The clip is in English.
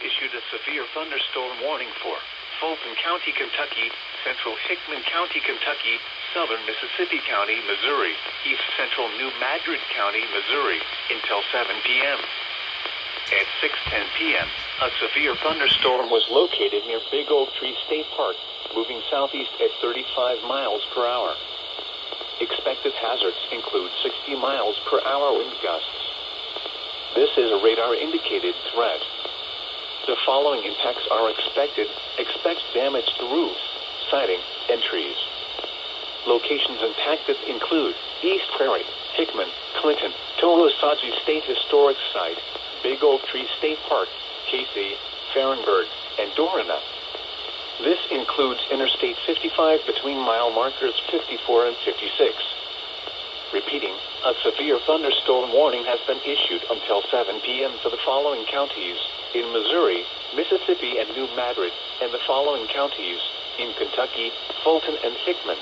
issued a severe thunderstorm warning for Fulton County, Kentucky, Central Hickman County, Kentucky, Southern Mississippi County, Missouri, East Central New Madrid County, Missouri, until 7 p.m. At 6:10 p.m., a severe thunderstorm was located near Big Oak Tree State Park, moving southeast at 35 miles per hour. Expected hazards include 60 miles per hour wind gusts. This is a radar-indicated threat. The following impacts are expected. Expect damage to roofs, siding, and trees. Locations impacted include East Prairie, Hickman, Clinton, Tohosaji State Historic Site, Big Oak Tree State Park, Casey, Farrenburg, and Dorina. This includes Interstate 55 between mile markers 54 and 56. Repeating, a severe thunderstorm warning has been issued until 7 p.m. for the following counties in Missouri, Mississippi, and New Madrid, and the following counties in Kentucky, Fulton, and Hickman.